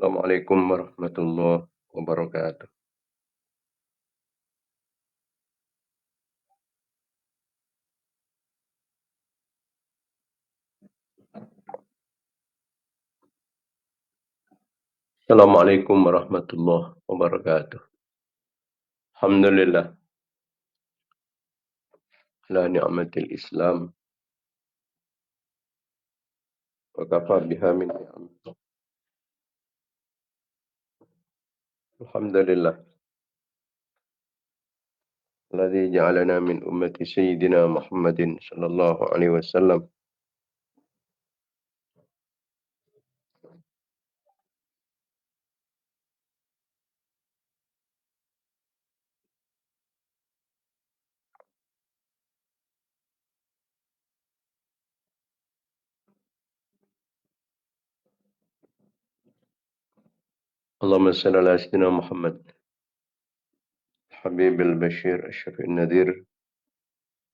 Assalamualaikum warahmatullahi wabarakatuh. Assalamualaikum warahmatullahi wabarakatuh. Alhamdulillah ala ni'matil Islam wa kafa biha min ni'am. Alhamdulillah alladzi ja'alana min ummati sayyidina Muhammadin sallallahu alaihi wasallam. Allahumma salli ala sayyidina Muhammad habibil bashir asyafi'in nadir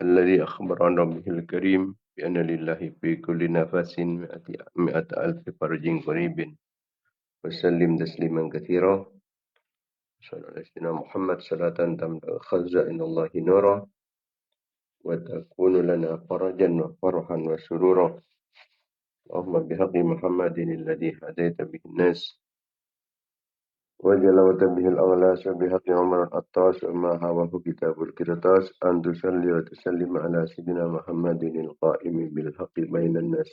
alladzi akhbara an rabbihil karim bi anna lillahi fi kulli nafasin mi'ata alfi farjin qaribin wa sallim tasliman katsira. Sallallahu alaihi wasallam Muhammad salatan tamla khaza'inallahi nura wa takunu lana farajan wa farhan wa surura. Allahumma bihaqqi Muhammadin alladhi hadaita bihi an-nas wa jalawta bihi al-aghlas wa bihaqqi Umar al-Attas wa ma hawahu kitabul qirtas an tusalli wa tusallim ala sayyidina Muhammadin al-qa'imi bil haqqi bainan nas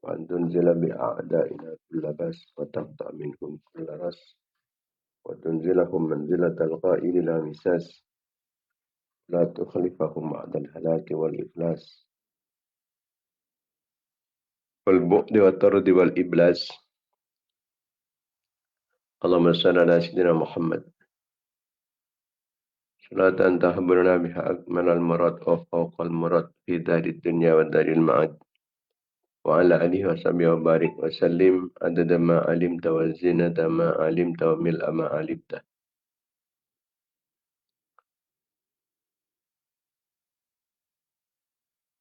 wa an tunzila bi a'da'ina kulla bas wa taqta' minhum kulla ras wa tunzilahum manzilatal qa'ili la misas la tukhlifahum ba'dal halaki wal iflas wal bu'di wa tardi wal iblas. Allahumma salli ala sayyidina Muhammad salatan tahburuna biha akmalal murad wa fawqal murad fi darid dunya wa daril ma'ad wa ala alihi wa sahbihi wa barik wa sallim adada ma alimta wa zinata ma alimta wa mil'a ma alimta.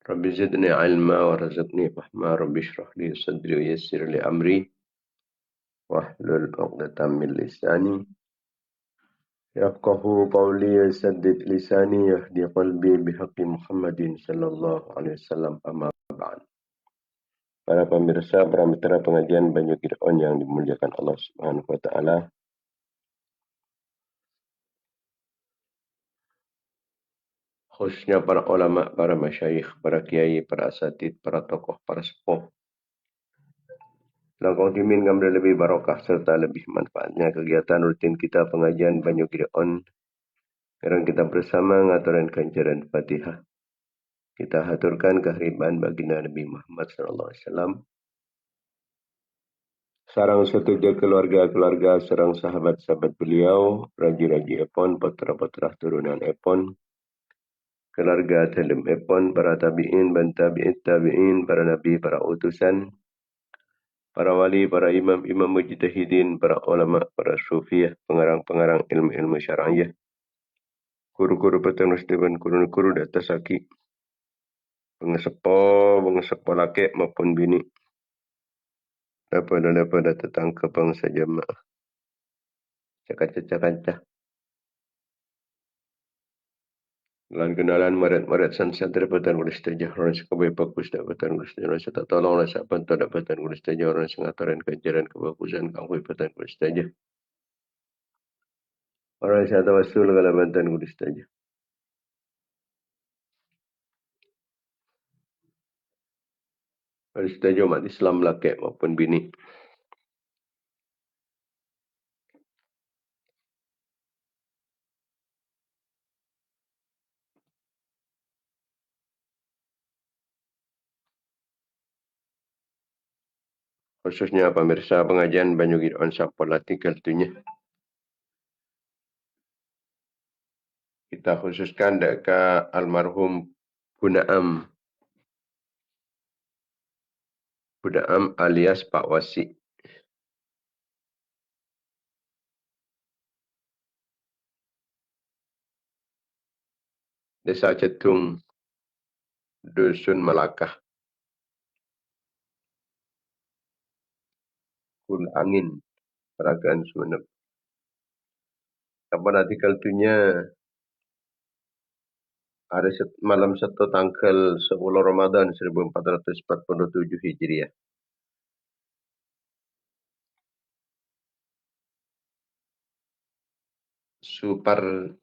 Rabbi zidni ilma wa razaqni fahma. Rabbi shrah li sadri wa yassir li amri wahlul 'uqdatam min lisani yafqahu qawli yasaddid lisani yahdi qalbi bihaqqi Muhammadin sallallahu alaihi wasallam. Amma ba'd. Para pemirsa, para mitra pengajian Banyu Qir'an yang dimuliakan Allah Subhanahu wa taala. Khususnya para ulama, para masyayikh, para kiai, para asatid, para tokoh, para sepuh. Langkah dimin gambar lebih barokah serta lebih manfaatnya kegiatan rutin kita pengajian Banyu Qir'an. Sekarang kita bersama ngaturan kancaran Fatihah. Kita haturkan kehariban baginda Nabi Muhammad sallallahu alaihi wasallam. Sarang setuju keluarga-keluarga, sarang sahabat-sahabat beliau, raji-raji epon, putra-putra turunan epon, keluarga telem epon, para tabi'in, tabi'in, tabi'in, para nabi, para utusan, para wali, para imam-imam mujtahidin, para ulama, para sufiyah, pengarang-pengarang ilmu-ilmu syar'iyah, guru-guru penerus dewan guru-guru di atas aki, pengesepo laki maupun bini, daripada tetangga bangsa jamaah, cakap-cakap lan kenalan marat-marat sansan dapatan kulis tajah orang sekabai bagus dapatan kulis tajah orang tak tolong rasa pantai dapatan kulis tajah orang sengataran kajaran kebagusan kangkui dapatan kulis tajah orang saya tawasul kalabatan kulis tajah kulis tajah umat Islam laki maupun bini. Khususnya pemirsa pengajian Banyu Qir'an Sapolati kartunya. Kita khususkan dekat almarhum Bunaam alias Pak Wasi. Desa Cetung, Dusun Melakah, Kul Angin, peragaan semenep. Apa artikel tunya hari malam Sabtu tanggal 10 Ramadan 1447 Hijriah.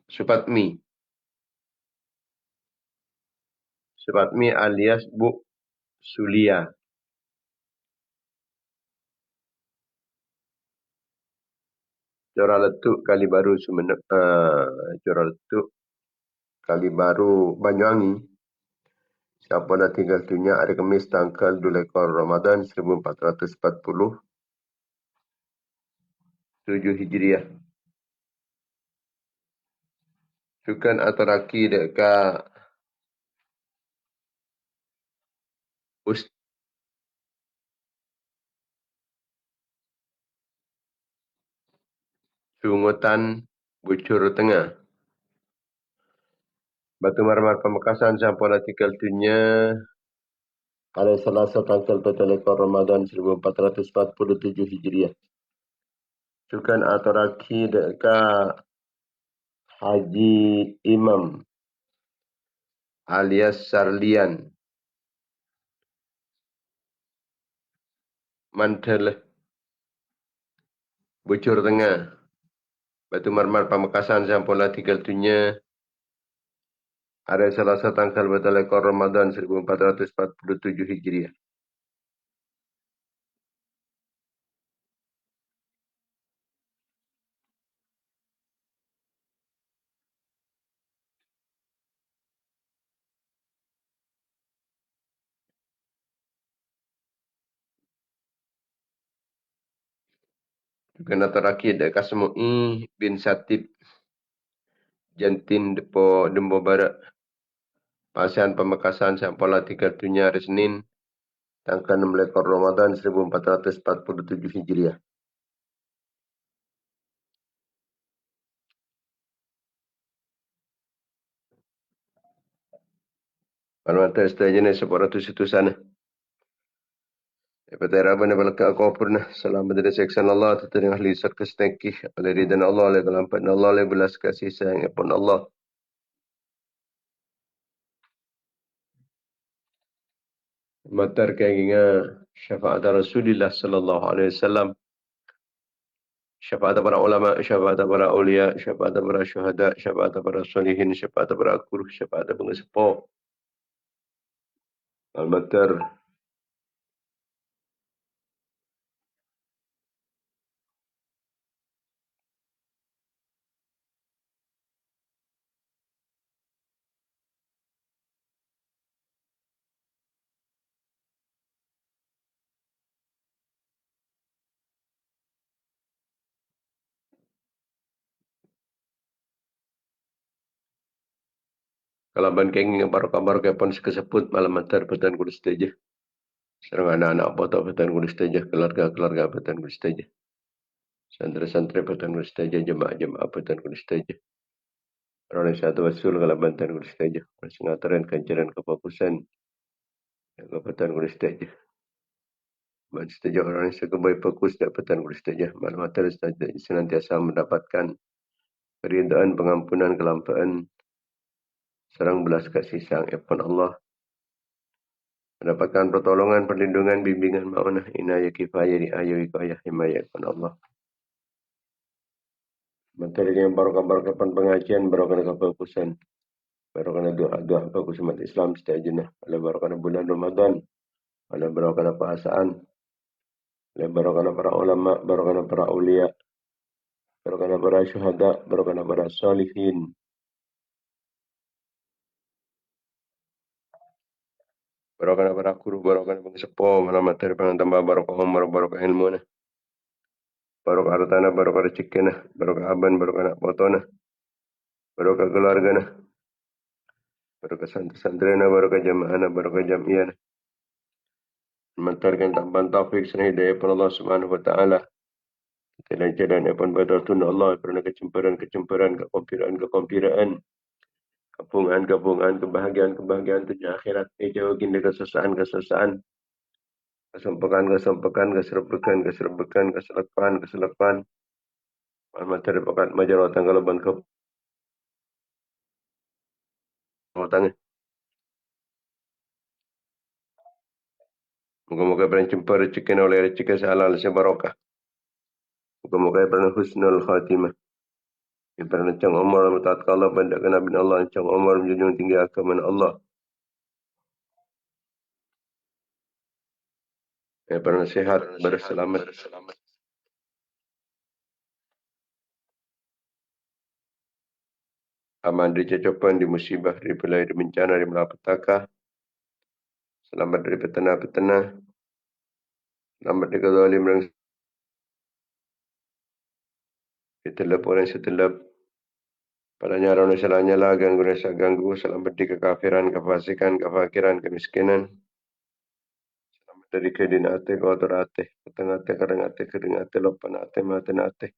Supatmi. Supatmi alias Bu Sulia. Jora Letuk Kali Baru Sumenep. Jora Letuk Kali Baru Banyuwangi. Siapa dah tinggal dunia hari Kamis tanggal 2 Ramadan 1447 Hijriah. Sukan atau raki dekat Sungutan Bucur Tengah. Batu Marmar Pamekasan sampai artikel tunya hari Selasa tanggal 1 Ramadan 1447 Hijriah. Sukan atau raki dekat Haji Imam alias Sarlian. Mantel Bucur Tengah. Batu Marmar Pamekasan sampai artikel tunya hari Selasa tanggal 1 Ramadan 1447 Hijriah. Sukan atau raki dekat Semui bin Satib Jantin Dembo Barat. Pasian Pamekasan sampai artikel tunya hari Senin tanggal 16 Ramadan 1447 Hijriah. Manusia setajana separatu situ sana. Pada Rabbana balaka aku pernah selamat dari seksan Allah tertering ahli sarkas tengkih oleh ridhan Allah oleh kelampan Allah oleh belas kasih sayang pun Allah. Matar keinginan syafaat Rasulullah sallallahu alaihi wasallam. Syafaat para ulama, syafaat para aulia, syafaat para syuhada, syafaat para solihin, syafaat para guru, syafaat pengesepo. Al-Matar kalaban kenging barokah-barokah pun sekeseput malam matar petan kudu setuju. Serang anak-anak foto petan kudu setuju, keluarga-keluarga petan kudu setuju. Santri-santri petan kudu setuju, jemaah-jemaah petan kudu setuju. Orang satu wasul kalaban petan kudu setuju. Sengataran kancaran kefokusan yang petan kudu setuju. Man setuju orang yang sekebai fokus dan petan kudu setuju. Malam matar senantiasa mendapatkan keridaan, pengampunan, kelampaan, serang belas kasih sayang Epon Allah. Mendapatkan pertolongan, perlindungan, bimbingan, ma'unah, inayah, kifayah, riayah, wikayah, himayah Epon Allah. Materi yang barokah-barokah pengajian, barokah kefokusan, barokah doa-doa fokus umat Islam setiap jenah. Oleh barokah bulan Ramadan, oleh barokah perasaan, oleh barokah para ulama, barokah para ulia, barokah para syuhada, barokah para salihin. Barokah para guru, barokah pengesepo, malam materi pengantambah barokah umur, barokah ilmu nah. Barokah hartana, barokah rezeki nah, barokah aban, barokah anak potona, barokah keluarga nah, barokah santri-santri nah, barokah jamaah nah, barokah jamiah nah. Mentarkan tambahan taufik dan hidayah pada Allah Subhanahu wa taala. Jalan-jalan yang pun berdatun Allah kerana kecemburuan, kekompiran, kepungan, kebahagiaan dunia akhirat. Jauhin dari kesesaan. Kesempekan, kesempekan, keserbekan, keserbekan, keselepan, keselepan. Materi pekat majar watang kalaban ke watang. Moga-moga pernah jumpa rezeki oleh rezeki halal sebarokah. Moga-moga pernah husnul khatimah. Pernah cang umar mutaat Allah benda kena bin Allah cang umar menjunjung tinggi agama Allah. Pernah sehat berselamat. Aman dari cacapan, di musibah, dari belai, dari bencana, dari malapetaka. Selamat dari petana-petana. Selamat dari kezalim dan setelap orang setelap. Pada nyaran salahnya lah ganggu rasa ganggu. Selamat dari kekafiran, kefasikan, kefakiran, kemiskinan. Selamat dari kedin ate, kotor ate, keteng ate, kadang ate, kedeng ate, lopan ate, maten ate.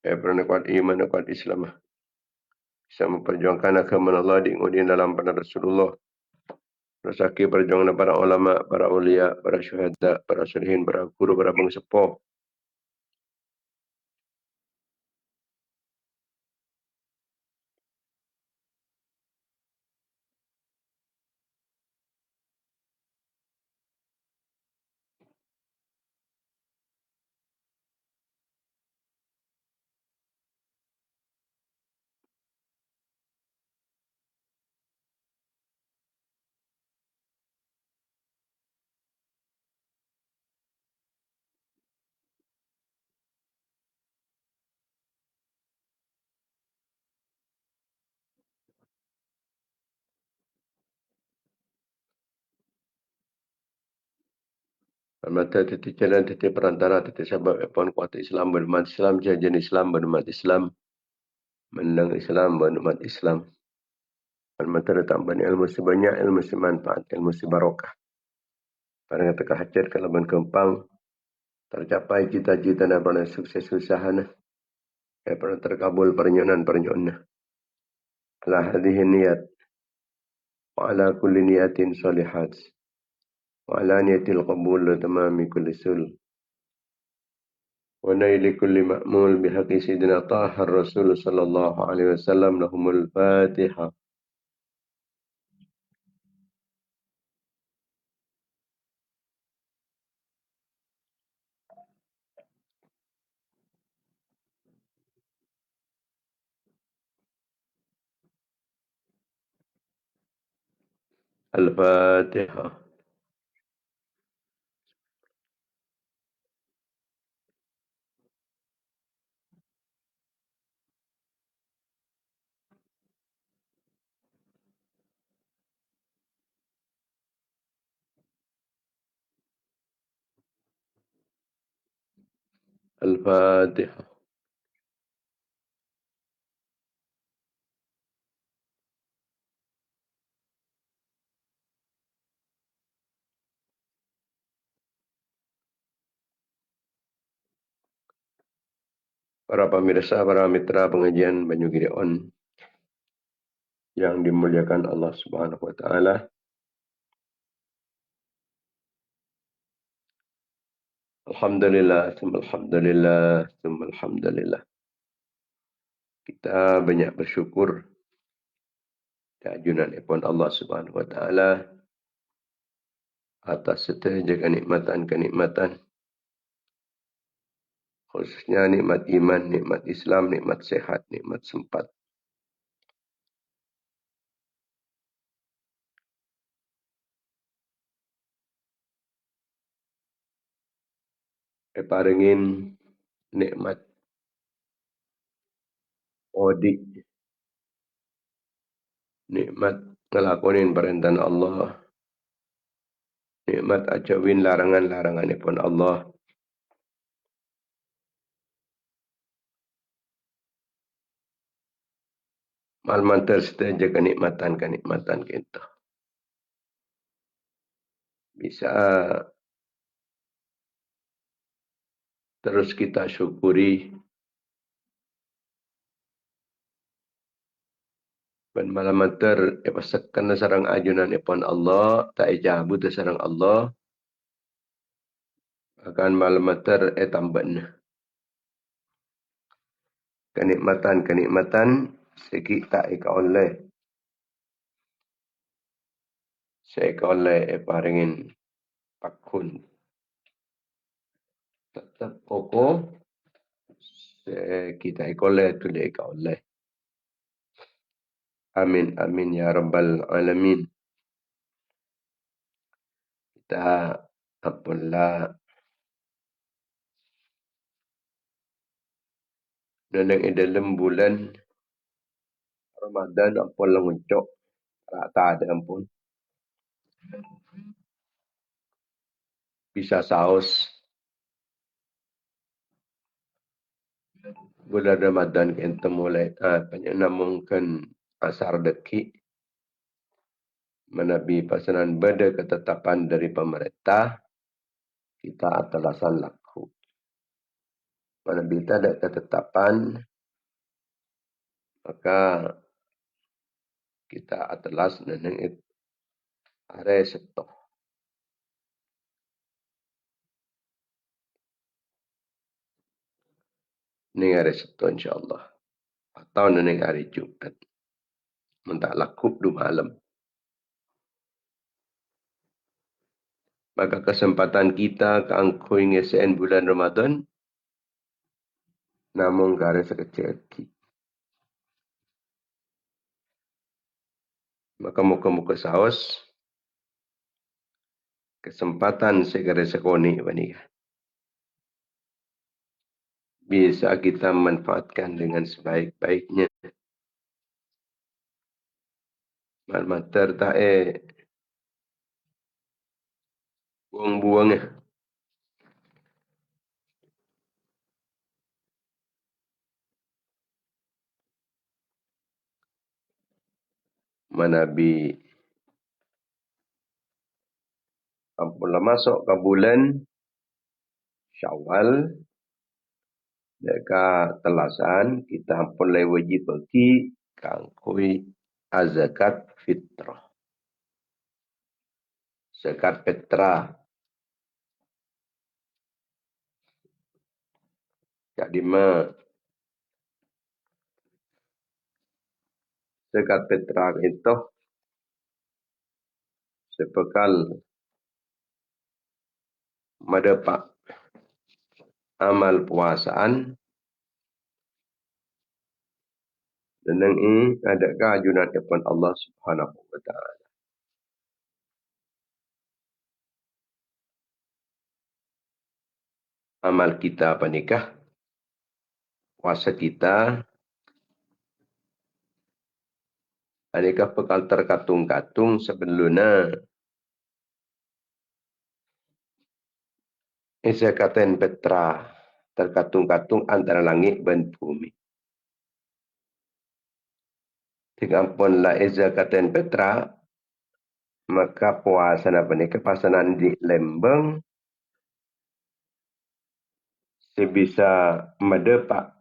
Pernah kuat iman, kuat Islam. Bisa memperjuangkan agama Allah diingudin dalam pada Rasulullah. Rasaki perjuangan para ulama, para ulia, para syuhada, para salihin, para guru, para pengsepuh. Mata titik jalan, titik perantara, titik sabab, epon kuat Islam, berumat Islam, jajan Islam, berumat Islam, menang Islam, berumat Islam. Mata tambah ilmu sebanyak, ilmu semanfaat, ilmu sebarokah. Pada kata kehajar kalaban kempang, tercapai cita-cita dan pada sukses usaha. Pada terkabul pernyonan. Ala hadihi niyat, wa ala kulli niyatin salihat, wa ala niyatil qabul tamami kulli sul. ونيل كل مأمول بحق سيدنا طه الرسول صلى الله عليه وسلم لهم الفاتحة. الفاتحة. الفاتحة. Para pemirsa, para mitra pengajian Banyugiri On yang dimuliakan Allah Subhanahu wa taala. Alhamdulillah, alhamdulillah, alhamdulillah. Kita banyak bersyukur keajunan ipun Allah Subhanahu wa taala atas setiap kenikmatan-kenikmatan, khususnya nikmat iman, nikmat Islam, nikmat sehat, nikmat sempat. Parengin nikmat odi, nikmat ngelakonin perintah Allah, nikmat ajawin larangan-laranganipun Allah. Malmantar seteja kenikmatan kita. Bisa terus kita syukuri ban malamater pasakan sarang ajunan ipon Allah tak ijabut sarang Allah akan malamater tamban kenikmatan segi tak ika oleh saya ika oleh paringin pakun tetap kokoh kita ika oleh tu ika oleh. Amin amin ya rabbal alamin. Kita apalah nanang dalam bulan Ramadan ampun lengucok rata ada ampun bisa saus bulan Ramadan kita mulai namungkan asar deki menabi pasanan beda ketetapan dari pemerintah kita atalasan laku. Menabi tak ada ketetapan maka kita atalas nanang are setok. Ini hari Sabtu insyaAllah. Atau nanti hari Jumat. Mentak laku 2 malam. Maka kesempatan kita keangkui ngesen bulan Ramadan. Namun gara sekecil lagi. Maka muka-muka saus. Kesempatan segera sekoni. Bisa kita manfaatkan dengan sebaik-baiknya. Mater tak buang-buang. Manabi ampun masuk ke bulan Syawal. Dekat telasan kita ampun wajib bagi kangkui zakat fitrah. Zakat fitrah. Jadi zakat fitrah itu sebekal mendapat amal puasaan dan ini adakah ajunan kepada Allah Subhanahu wa taala. Amal kita apa nikah? Puasa kita adakah bekal terkatung-katung sebelumnya zakatan fitrah terkatung-katung antara langit dan bumi. Jika pun la zakatan fitrah maka puasa apa ni kepasanan di Lembang sebisa mendapat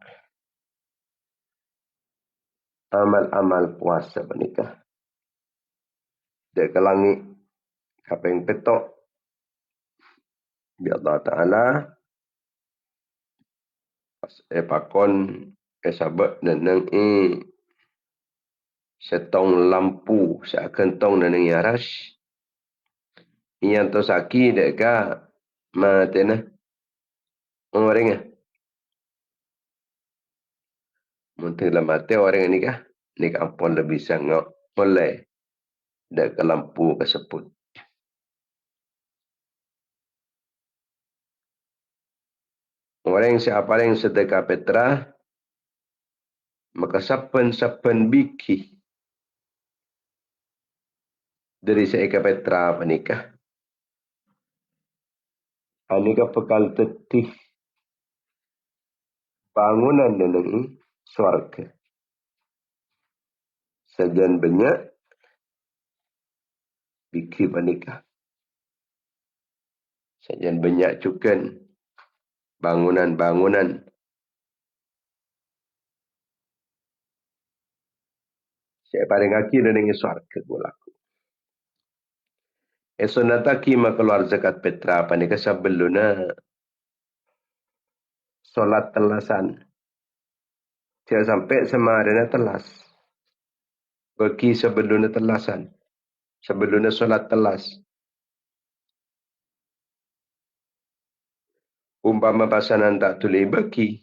amal-amal puasa menikah. Dek ke langit kapeng petok bi Allah Taala pakon sabat neneng setong lampu seakan tong neneng yaras yang to saki dek ka matena orang Mungkin dalam mati orang ini kah? Ni ampun lebih sangat boleh. Dah ke lampu kesebut. Orang yang siapa yang sedekah petra, maka sapen-sapen biki dari seeka petra menikah. Anika bekal tetih bangunan neneng swarga. Sajan banyak biki menikah. Sajan banyak cukan bangunan-bangunan Saya paling akhir dan ingin suarga gulaku. Esonataki keluar zakat petra panika sabeluna solat telasan. Saya sampai semarina telas. Bagi sebeluna telasan. Sebeluna solat telas. Umpama pasanan tak tuli bagi.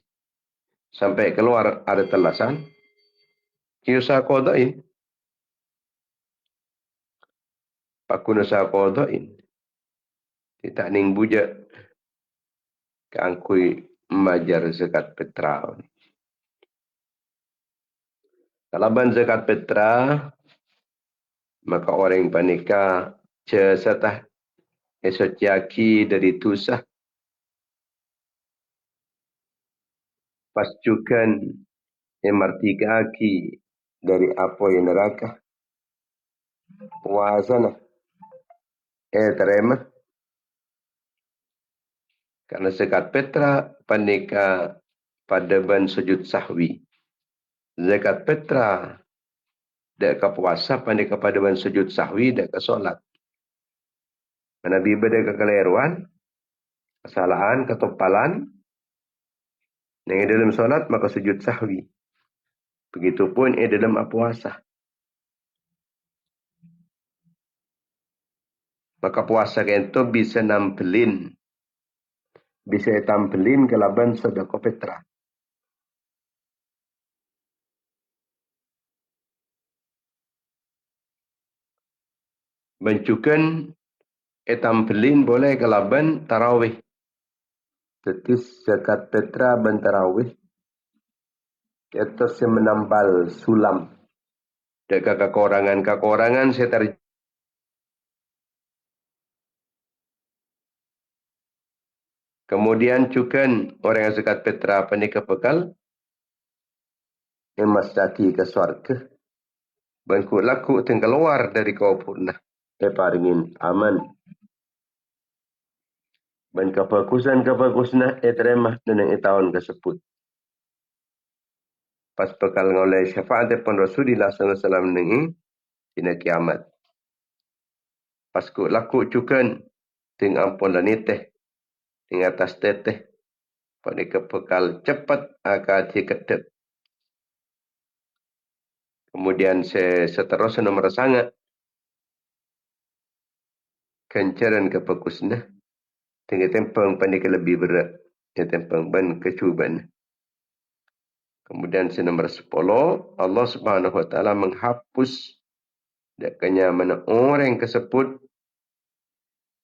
Sampai keluar ada telasan. Kiusa kodain. Pakuna sa kodain. Tidak ning bujak. Keangkui majar zakat petra. Kalaban zakat petra. Maka orang panika cesatah esociaki dari tusah pascukan emartigaki dari apa yang neraka puasana terema karena zakat petra panika pada ban sujud sahwi zakat petra dak ka puasa panika pada ban sujud sahwi dak ka solat Nabi beda kekeliruan kesalahan ketupalan yang dalam solat maka sujud sahwi begitupun dalam puasa. Maka puasa itu bisa nampelin. Bisa tampelin kelaban sedekah petra. Bencukan tampelin boleh kelaban tarawih. Tetis zakat petra ben tarawih. Itu menampal sulam. Dekat kekurangan saya terjadi. Kemudian cukan orang yang zakat petra panika bekal emas daki ke surga. Bangku laku tinggal keluar dari kaupurna. Paringin aman. Dan kebagusan teremah dengan tahun tersebut. Pas bekal ngoleh syafaat daripada Rasulullah SAW ini kena kiamat. Pas ku laku cukan ting ampun dan iteh ting atas teteh pada kebekal cepat akad kedep. Kemudian seterusnya nomor sangat kencaran kebagusnya tinggal tempang pandai lebih berat ya tempang ban kecuban. Kemudian nomor 10 Allah Subhanahu Wa Taala menghapus kenyamanan orang tersebut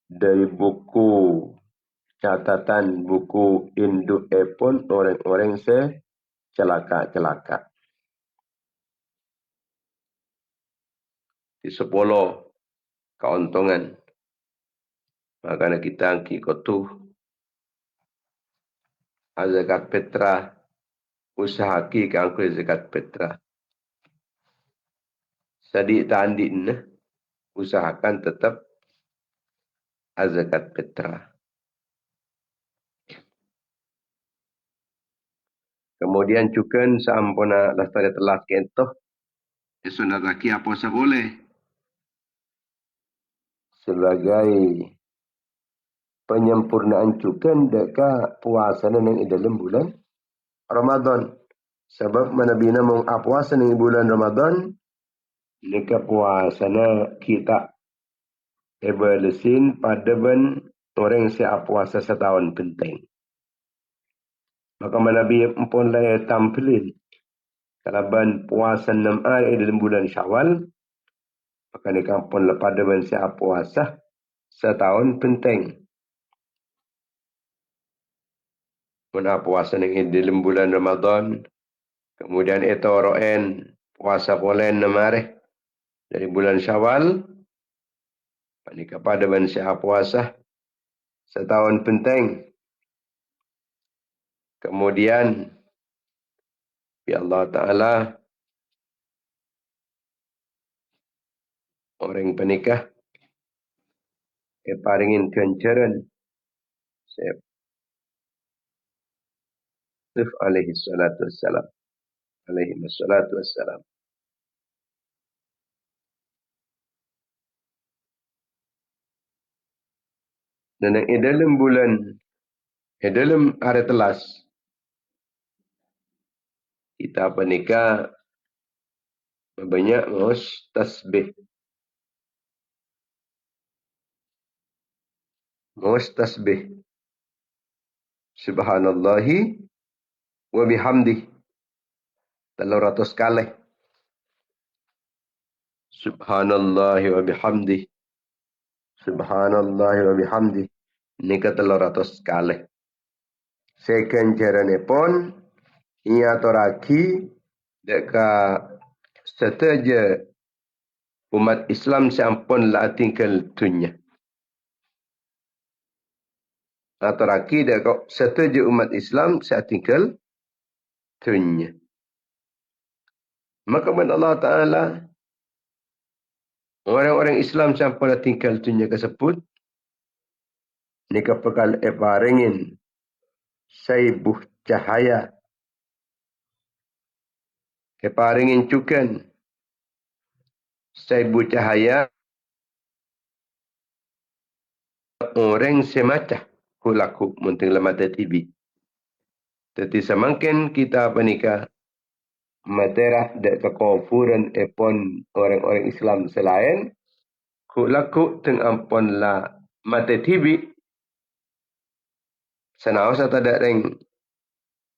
dari buku catatan buku induk pun orang-orang celaka-celaka. Di 10 keuntungan. Makanya kita kikotu zakat petra usaha ki angku zakat petra. Sadi tandin usahakan tetap zakat petra. Kemudian cukan sampuna lastari telas kentoh. Sudah lagi apa boleh. Sebagai penyempurnaan cukan deka puasa yang dalam bulan Ramadan. Sebab manabina mong puasa ng bulan Ramadan, nika puasa na kita ebalesin pada ban orang siya puasa setahun penting. Maka manabi empon laya tampilin kalaban puasa 6 hari dalam bulan Syawal, maka nika empon pada ban siya puasa setahun penting. Muna puasa ng dalam bulan Ramadan, kemudian itu roen puasa polen namare dari bulan Syawal panika pada ban siya puasa setahun penting. Kemudian ya Allah Ta'ala orang penikah paringin kencaran Yusuf alaihi salatu wassalam Dan dalam bulan, dalam hari telas, kita nikah banyak maus tasbih. Maus tasbih. Subhanallahi wa bihamdih. 300 kali. Subhanallahi wa bihamdih. Subhanallahi wa bihamdih. Nika 300 kali. Second carane pun ia toraki deka seteja umat Islam sampun la tinggal dunia. Toraki deka seteja umat Islam saat tinggal dunia. Maka kepada Allah Ta'ala, orang-orang Islam sampun la tinggal dunia tersebut, nika pekal paringin saibuh cahaya. Keparingin cukan saibuh cahaya orang semacam kulaku munting lemata TV. Jadi semakin kita menikah matera dek kekufuran epon orang-orang Islam selain kulaku teng ampon la mata TV senaos atau ada yang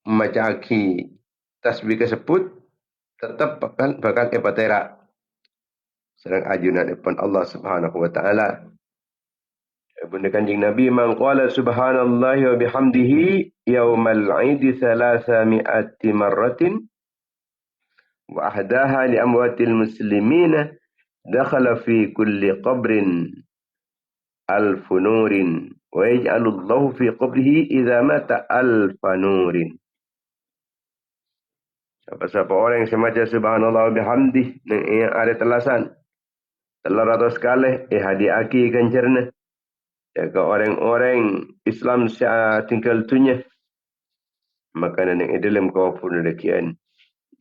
macaki tasbih tersebut tetap bakal epatera serang ajunan epon Allah Subhanahu wa taala. Bunda Kanjeng Nabi man qala subhanallahi wa bihamdihi yaumal 'idi 300 marratin wa ahdaha li amwatil muslimina dakhala fi kulli qabrin alf nurin wa yaj'alu Allahu fi qabrihi idza mata alf nurin. Siapa-siapa orang yang semacam subhanallah wa bihamdih yang ada telasan 300 kali hadiaki kancerna. Jika orang-orang Islam tinggal dunia, maka yang dalam kawapun lekian.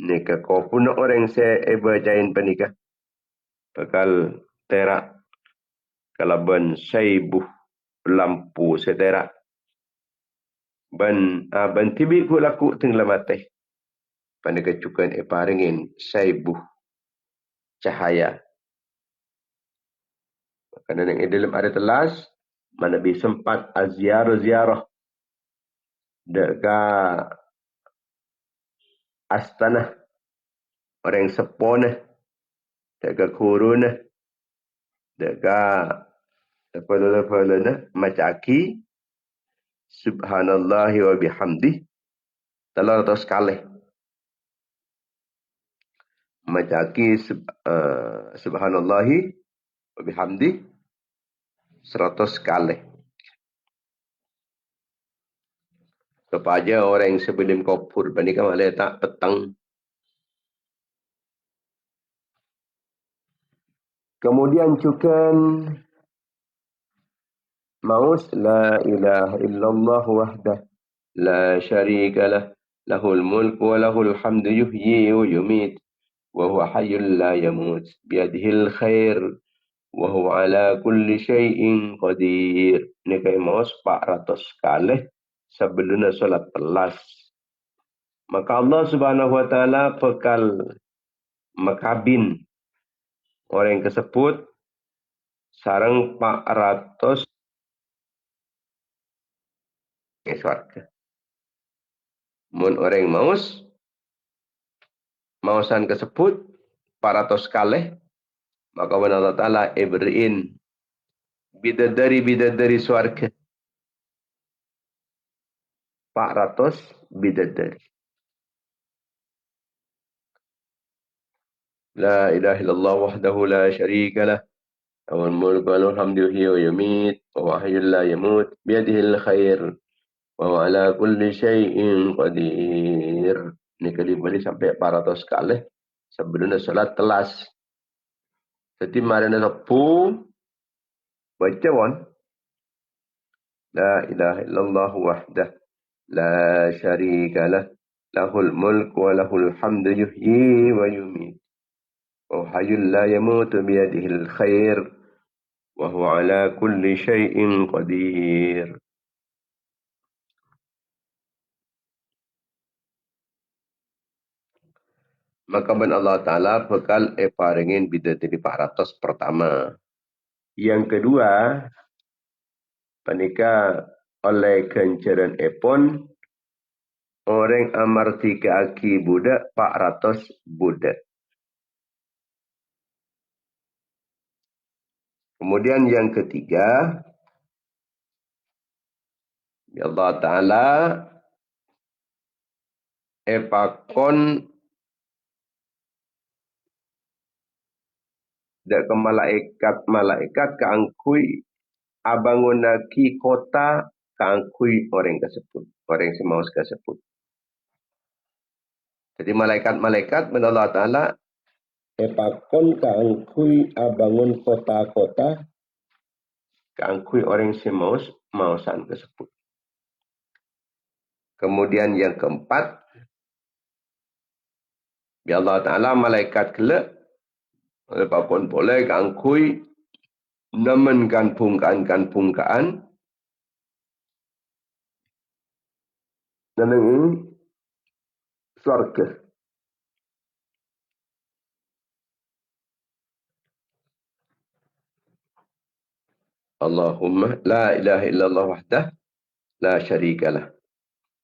Nika kawapun orang saya berjain panikah. Bakal terak. Kalaban saibuh lampu seterak. Ban tibi ku laku tinggal mati. Panikah cukan paringin saibuh cahaya. Maka yang dalam ada telas, mana bisa sempat ziarah dekat astana orang sepona dekat kuruna dekat apa macaki subhanallahi wa bihamdih 300 kali macaki subhanallahi wa bihamdih 100 kali. Kepada orang yang sebelum kufur bandingkan oleh tak petang. Kemudian cukan maus la ilaha illallah wahdah la syarika lah lahul mulk wa lahul hamdu yuhyi wa yumit wa huwa hayyul la yamut biyadihil khair wa huwa ala kulli syai'in qadir. Ini kayak maus 400 kali sebelum solat telas. Maka Allah Subhanahu wa taala bekal makabin orang yang tersebut sarang 400 surga. Mun orang mausan tersebut 400 kali maka Allah taala beriin bidadari surga 400 bidadari. La ilaha illallah wahdahu la syarika lah lahul mulku wa lahul hamdu yuhyi wa yumiit wa huwa hayyul la yamut biyadihil khair wa huwa ala kulli syai'in qadir. Ini kali balik sampai 400 kali sebelum salat telas. Jadi mari napu baca wan la ilaha illallah wahdah la syarika lah lahul mulku wa lahul hamdu yuhyi wa yumiit wa hayyul la yamutu biyadihil khair وهو على كل شيء قدير. Maka ben Allah Ta'ala bekal paringin bidatini 400 pertama. Yang kedua, panika oleh kenceran epon, orang amarti ke aki budak 400 budak. Kemudian yang ketiga, Allah Ta'ala epakon dak ke malaikat keangkui abangunaki kota keangkui orang tersebut. Orang yang semau tersebut. Jadi malaikat-malaikat Allah Ta'ala epakon keangkui abangun kota-kota keangkui orang semau mausan tersebut. Kemudian yang keempat, ya Allah Ta'ala malaikat kelak epakon boleh keangkui namankan pungkaan dan ini surga. Allahumma la ilaha illallah wahdah la syarikalah.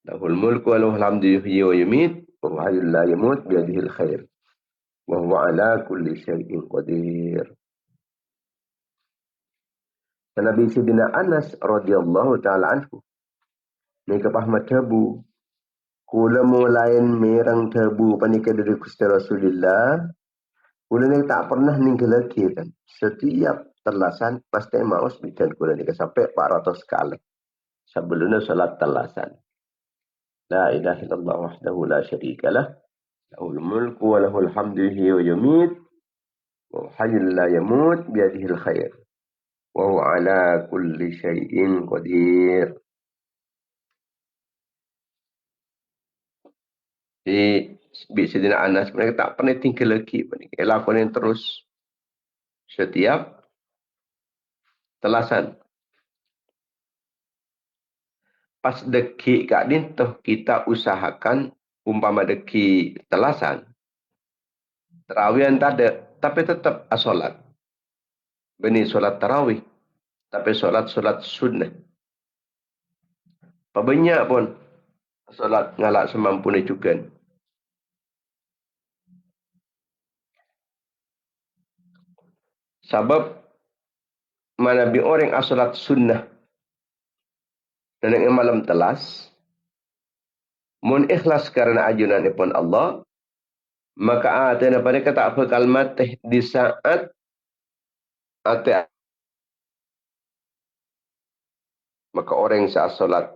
Lahul mulku wa lahul hamdu yuhyi wa yumiit wa huwa hayyul la yamut biyadihil khair. Wa huwa ala kulli syai'in qadir. Nabi Sayyidina Anas radhiyallahu ta'ala anhu. Ni kapah tabu. Kula mulain merang tabu panika dari Gusti Rasulullah. Kula ni tak pernah ninggal lagi kan. Setiap terlasan pasti maus bidan kula ni sampai 400 kali. Sebelumnya salat terlasan. La ilaha illallah wahdahu la syarikalah. Lahul mulku wa lahul hamdu yuhyi wa yumiit wa hayyul la yamut biyadihil khair. Wa huwa ala kulli syai'in qadir. Di Sayyidina Anas mereka tak pernah tinggal lagi. Mereka lakukan terus setiap telasan. Pas deki kat ni toh kita usahakan umpama deki telasan. Terawihan tak ada, tapi tetap solat. Beni solat tarawih, tapi solat sunnah. Pabanyak pun solat ngalak semampu ni juga. Sebab mana bi orang asolat sunnah dan yang malam telas, mun ikhlas karena ajunan ipun Allah, maka atena pada kata apa kalimat di saat ate maka orang yang salat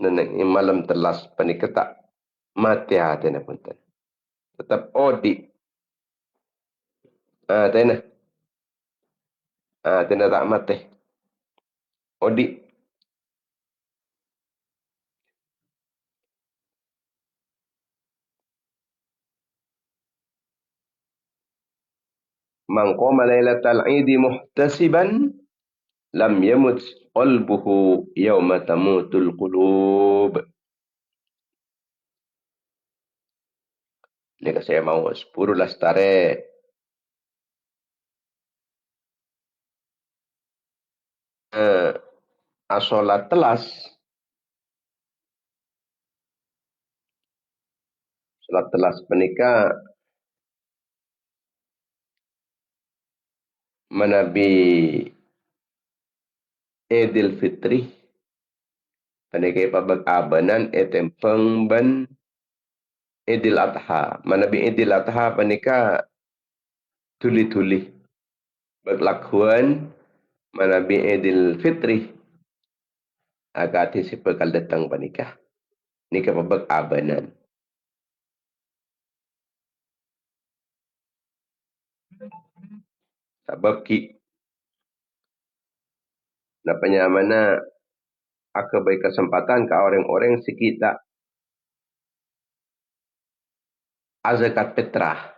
dan yang malam telas panikata mati atena pun tetap odi atena tak mati odi. Man qama lailatal idi muhtasiban lam yamut qalbuhu yawma tamutul qulub. Ini saya mau 10 lastare asolat telas. Solat telas menikah menabi Idul Fitri panikai pabag abanan etempeng ban Idul Adha. Menabi Idul Adha panika tuli-tuli berlakuan menabi Idul Fitri agak si bekal datang panika. Nika pabag abanan. Sebab ki napanya mana aku beri kesempatan ke orang-orang sekitar zakat fitrah.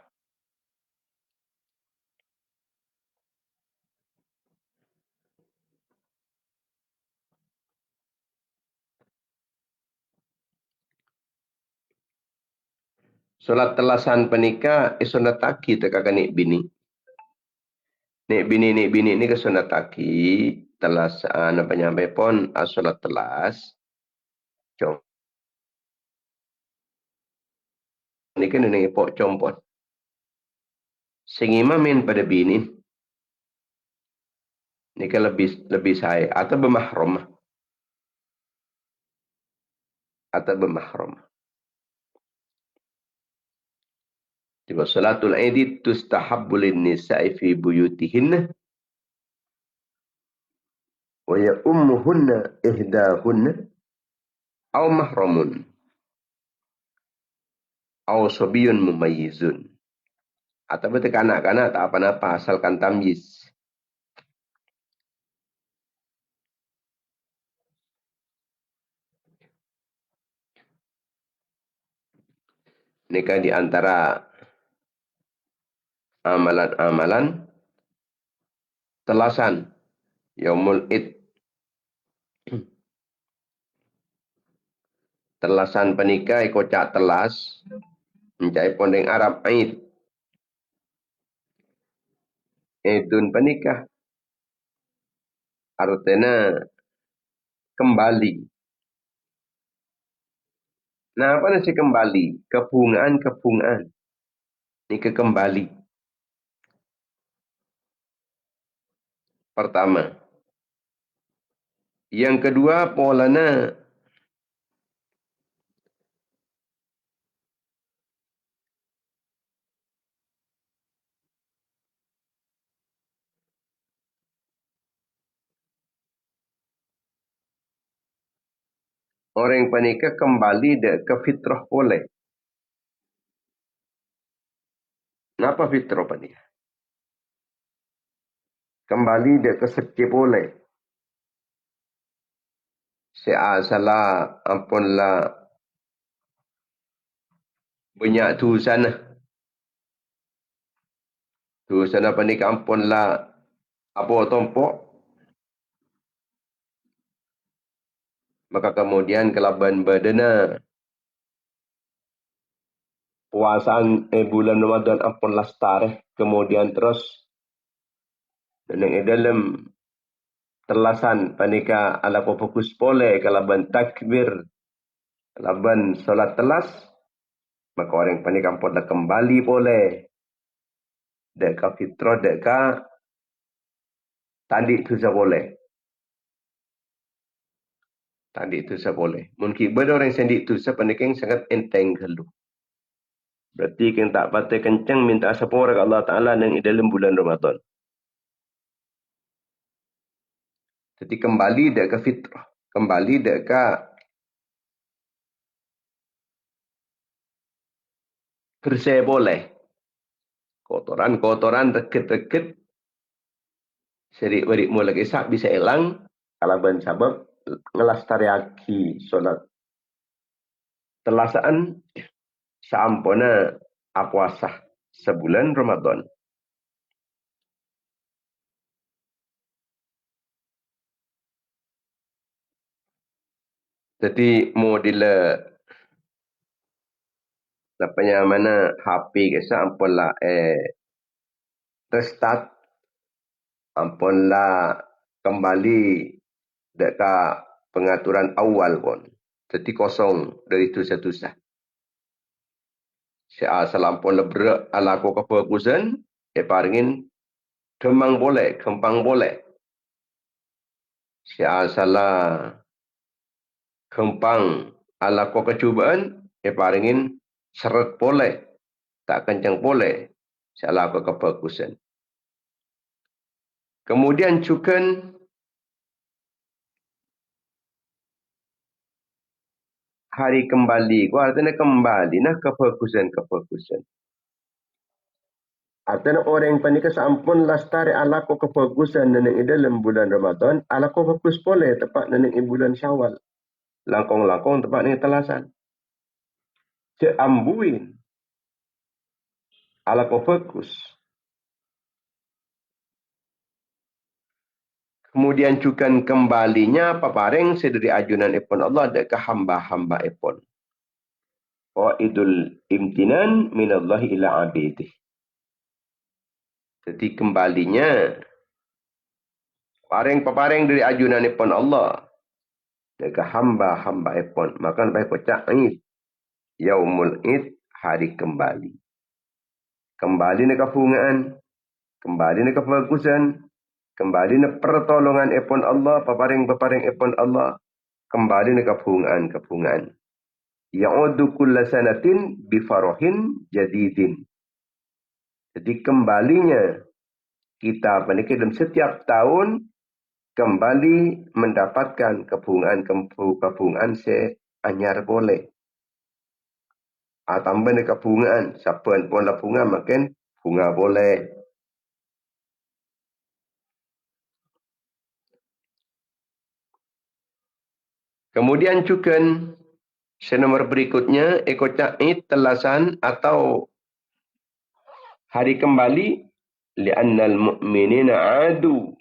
Solat telasan penika sunataki teka nik bini. Nik bini ni ke sunataki telasan apa nyampe pon solat telas. Jom. Ni kan nengi pok compon. Singima min pada bini. Ni kan lebih saya atau bermahram. Atau bermahram. Tiba salatul aid tustahabbu lin nisa'i fi buyutihinna wa ya ummuhunna ihdahunna aw mahramun aw sabiyun mumayyizun. Atau betul kanak-kanak tak apa-apa asalkan tamyiz. Nikah di antara amalan-amalan telasan yaumul id. Telasan penikah kocak telas mencai pondeng Arab Aid. Idun penikah artinya kembali. Nah, apa nasi kembali? Kebungaan. Ini kembali. Pertama. Yang kedua, polanya orang penikah kembali ke fitrah boleh. Kenapa fitrah penikah? Kembali ke sekip boleh. Salah ampunlah banyak tu sana. Tu sana penikah ampunlah apa tompok. Maka kemudian kelaban badana puasaan bulan Ramadan ampun lastareh. Kemudian terus dan dalam terlasan panika ala fokus pole kalaban takbir kalaban solat telas maka orang panika ampun dah kembali pole deka fitrah deka tadi tu boleh. Tadi tu boleh. Mungkin benda orang sendi tu panika yang sangat enteng kalau. Berarti kan tak patut kencang minta sepura ke Allah Ta'ala yang dalam bulan Ramadan. Jadi kembali dia ke fitrah. Kembali dia ke bersih boleh. Kotoran-kotoran deket-deket. Serik-berik mula kisah bisa hilang. Kalau ben sabab ngelastariaki solat. Telasaan sampuna puasa sebulan Ramadan. Jadi model apanya mana HP kisah ampunlah restart ampunlah kembali dekat pengaturan awal pun. Jadi kosong dari dosa-dosa. Selampun lebrak ala ko kefokusan, paringin kembang boleh. Salah kempang ala ko kecubaan, paringin seret boleh. Tak kencang boleh. Salah ko kefokusan. Kemudian cukan hari kembali. Ko artinya kembali nah kefokusan. Artinya orang yang panika sampun lastari ala ko kefokusan neneng dalam bulan Ramadan, ala ko fokus boleh tepat neneng bulan Syawal. Langkong-langkong tepat neneng telasan. Ambuin ala ko fokus. Kemudian cukan kembalinya paparing sedari ajunan ipon Allah dekat hamba-hamba ipon. Qaidul imtinan minallahi ila abidih. Jadi kembalinya paring-paring dari ajunanipun Allah dekat hamba-hamba ipun. Maka baik pecah Id. Yaumul Id, hari kembali. Kembali ni kefungaan, kembali ni kebagusan, kembali ni pertolongan ipun Allah, paparing-paparing ipun Allah, kembali ni kefungaan. Ya'udu kulla sanatin bifarohin jadidin. Jadi kembalinya kita dalam setiap tahun kembali mendapatkan kebungaan seanyar boleh. Tambah ni kebungaan. Siapa pun lah bunga makin bunga boleh. Kemudian juga senomor berikutnya ikutnya Id telasan atau hari kembali li'annal mu'minina adu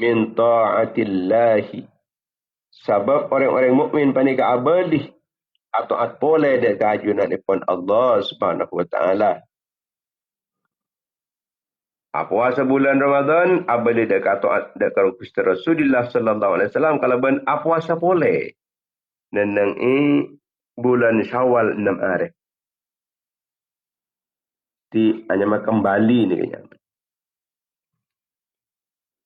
min ta'atillahi. Sebab orang-orang mukmin panika abadih atau at boleh dek kajunan ipun Allah Subhanahu wa taala. Puasa bulan Ramadan abadih dek taat dek Gusti Rasulullah sallallahu alaihi wasallam kalau ben puasa boleh. Nenang bulan Syawal 6 hari. Di hanya kembali ni kanya.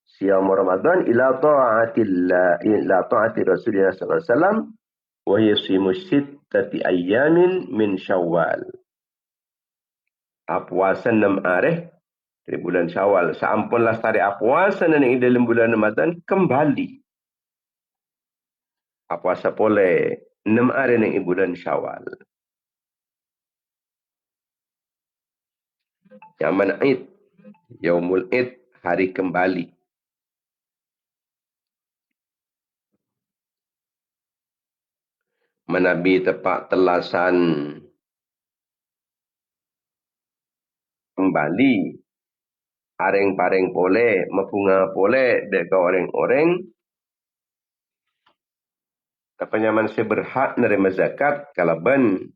Siyam Ramadan ila ta'atillah ila ta'ati Rasulullah sallallahu alaihi wasallam wa yasimu sittati ayyamin min Syawal. Puasa 6 hari dari bulan Syawal. Sampun lestari puasa nanti dalam bulan Ramadan kembali. Puasa boleh 6 hari nanti bulan Syawal. Yang mana Id? Yaumul Id, hari kembali. Menabi tepat telasan kembali. Areng-pareng boleh, membunga boleh, dek orang-orang. Kepenyaman saya berhak menerima zakat, kalau ben,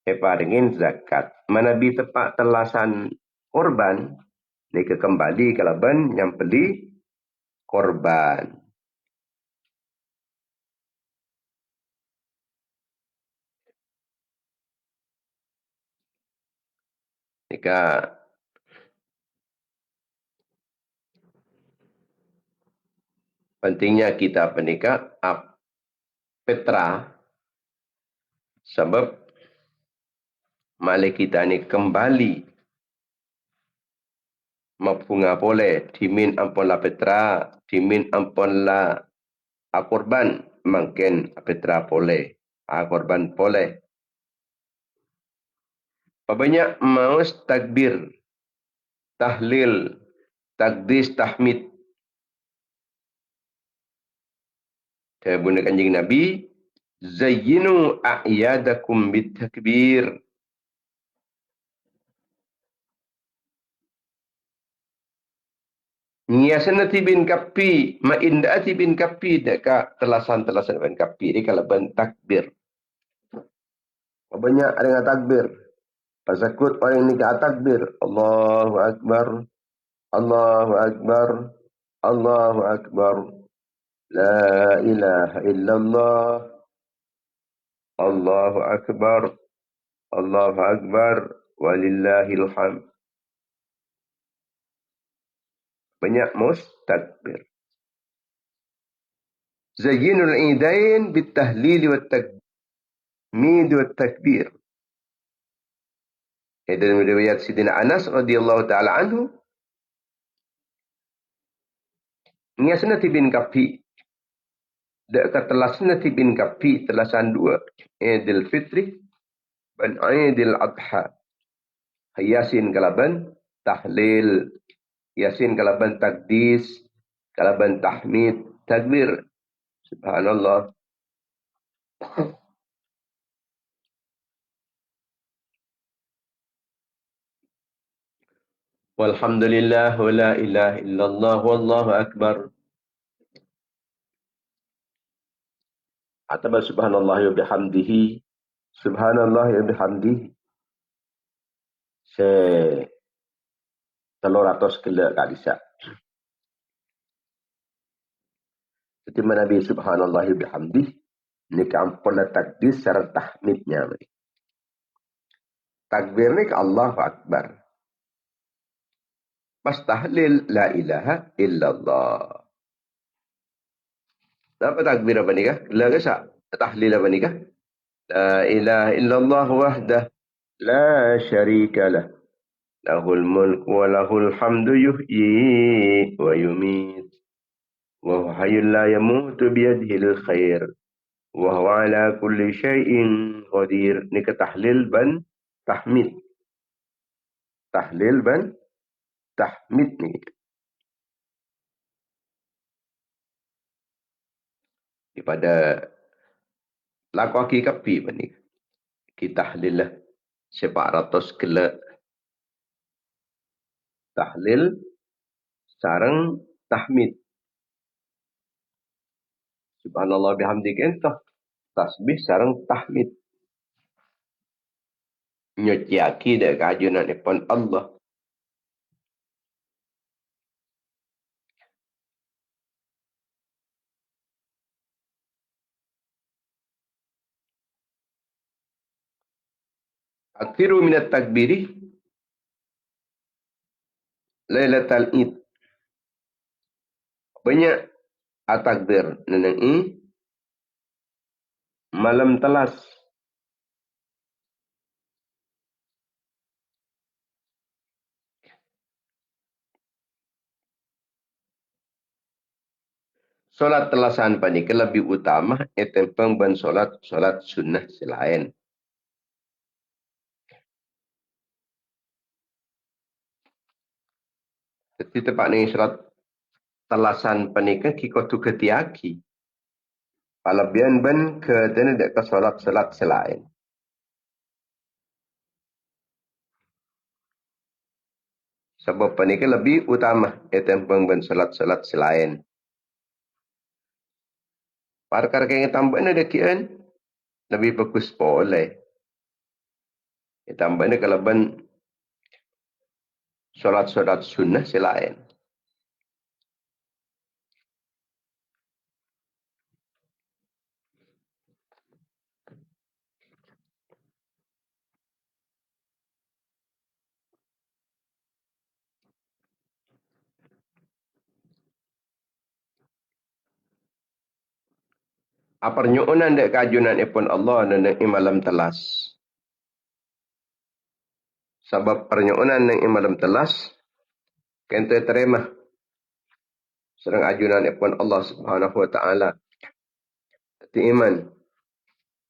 paringin zakat. Menabi tepat telasan korban, ni kembali kalau ben, yang beli korban. Jika pentingnya kita menikah petra sebab malik kita ni kembali membunga boleh dimin ampun la petra dimin ampun la korban mungkin petra boleh korban boleh banyak maus takbir tahlil takdis tahmid Bunda Kanjeng Nabi, zayyinu a'yadakum bitakbir. Ngiasana tibin kapi, ma'inda'ati bin kapi, deka telasan-telasan bin kapi, ini kalau ben takbir. Banyak ada yang takbir. Pasakut orang ini ke takbir. Allahu Akbar, Allahu Akbar, Allahu Akbar. La ilaha illallah. Allahu Akbar. Allahu Akbar. Walillahil hamd. Banyak mustakbir. Zayyinul idain bitahlil wa takmid wa takbir. Dalam riwayat Sidina Anas radhiyallahu taala anhu, ngiasna tibin kapi dak telasna tibin kapi telasan dua Idul Fitri dan Idul Adha. Yasin kalaban tahlil, Yasin kalaban takdis, kalaban tahmid, takbir. Subhanallah. Walhamdulillah wa la ilaha illallah wallahu akbar. Ataba subhanallah wa bihamdihi Subhanallah wa bihamdih. Se telur ratus kila kat lisak. Jadi Nabi subhanallah wa bihamdih. Ni kampun takdir secara tahmidnya. Takbir ni ke Allahu Akbar. Pas tahlil la ilaha illallah. Apa takbir apa ni kah? La ke syak? Tahlil apa ni kah? La ilaha illallah wahdah. La syarika lah. Lahul mulk wa lahul hamdu yuhyi wa yumit. Wa huwa hayyul la yamutu biyadihil khair. Wa huwa ala kulli syai'in qadir. Ni ke tahlil ban tahmid. Tahlil ban tahmid ni. Daripada laku aki kapi apa ni? Kita tahlil lah. 400 kela tahlil sarang tahmid. Subhanallah bihamdik entah. Tasbih sarang tahmid. Nyuci aki dak keajunan ipon Allah. Akhiru minat takbiri Lailatul Id. Banyak takbir neneng malam telas. Solat telasan panika lebih utama etempeng ban solat sunnah selain. Jadi tepat ni solat telasan panika kiko tu ketiaki. Palabian ban ke dene dek ke solat selain. Sebab panika lebih utama etempeng ban solat selain. Parkar kaya tambah ni dekian lebih bagus boleh. Tambah ni kalau ban solat sunnah selain. Pernyuunan dek kajunan ipun Allah dan malam telas. Sebab pernyuunan yang malam telas kente terima serang ajunan ipun Allah Subhanahu wa taala. Ti iman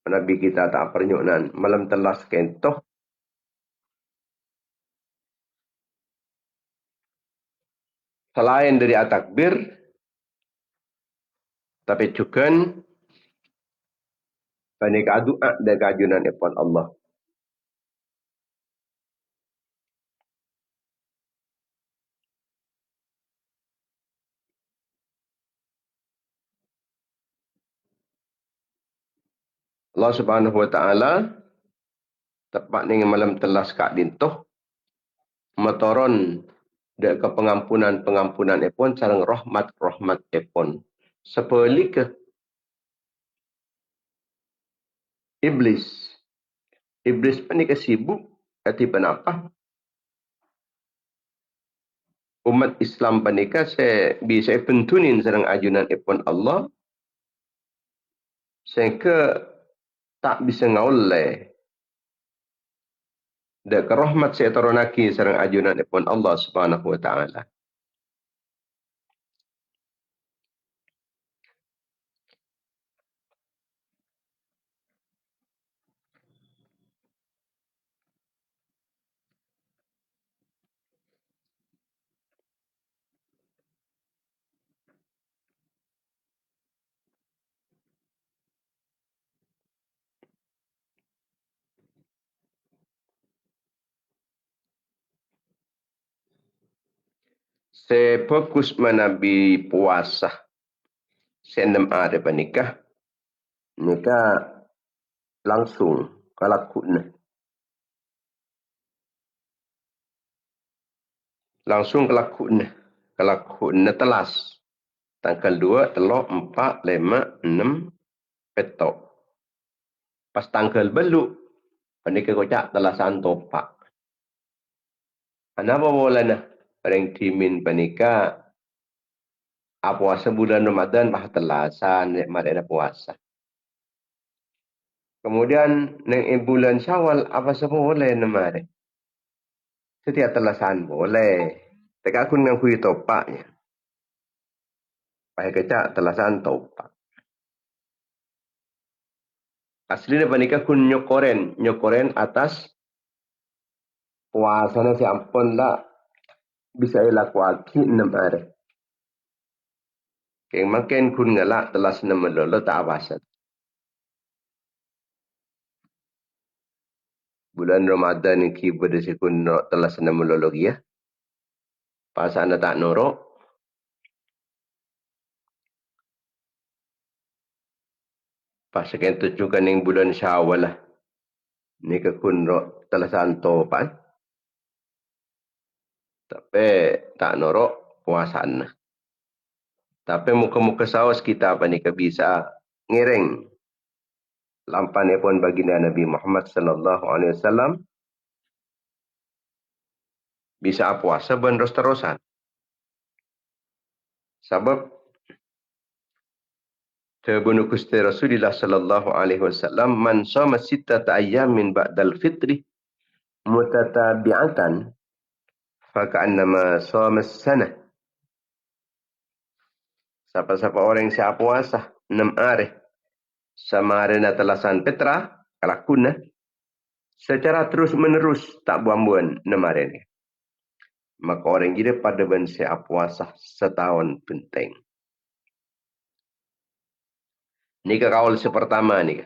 Nabi kita tak pernyuunan malam telas kentoh selain dari takbir tapi juga panika doa dan kajunan ipun Allah. Allah Subhanahu wa taala tepat ning malam telas kak dintoh motoron dek ke pengampunan ipun sareng rahmat ipun. Sepelik ke iblis. Iblis panika sibuk ati penapa? Umat Islam panika saya bisa pentunin sareng ajunan ipun Allah sehingga tak bisa ngaulai. Dek rahmat saya taronaki sareng ajunan ipun Allah Subhanahu wa taala. Saya fokus menabi puasa. Saya 6 hari panikah. Nikah langsung kalakun. Langsung kalakun telas. Tanggal 2, telok, 4, 5, 6, petok. Pas tanggal beluk, panika kocak telasan topak. Kenapa boleh Orang timin panika puasa bulan Ramadan bah telasan nikmat ada puasa. Kemudian neng bulan Syawal apa semua boleh namare. Setiap telasan boleh. Tegak aku nang kui topaknya. Pai kecak telasan topak. Aslinya panika kun nyokoren atas puasanya si ampun lah bisa ilakuaki 6 hari. Keng makin kun ngalak telas 6 melolo tak abasat. Bulan Ramadan ni kibar si kun telas 6 melolo ya. Pasal tak norok. Pasal kan tujukan yang bulan Syawal lah. Ni ke kun telasan topan. Tapi tak norok puasan. Tapi muka-muka saus kita apa ni ke bisa ngiring. Lampan pun baginda Nabi Muhammad sallallahu alaihi wasallam bisa puasa ben terusan. Sebab terbunu Gusti Rasulullah sallallahu alaihi wasallam man shoma sittata ayyamin ba'dal fitri mutatabi'atan faka'annama shoma as-sanah. Siapa-siapa orang yang siap puasa 6 hari sama hari na telasan petra kalakuna secara terus menerus tak buang-buang 6 hari ni. Maka orang gila pada ben siap puasa setahun penting. Ni ke kaul sepertama ni.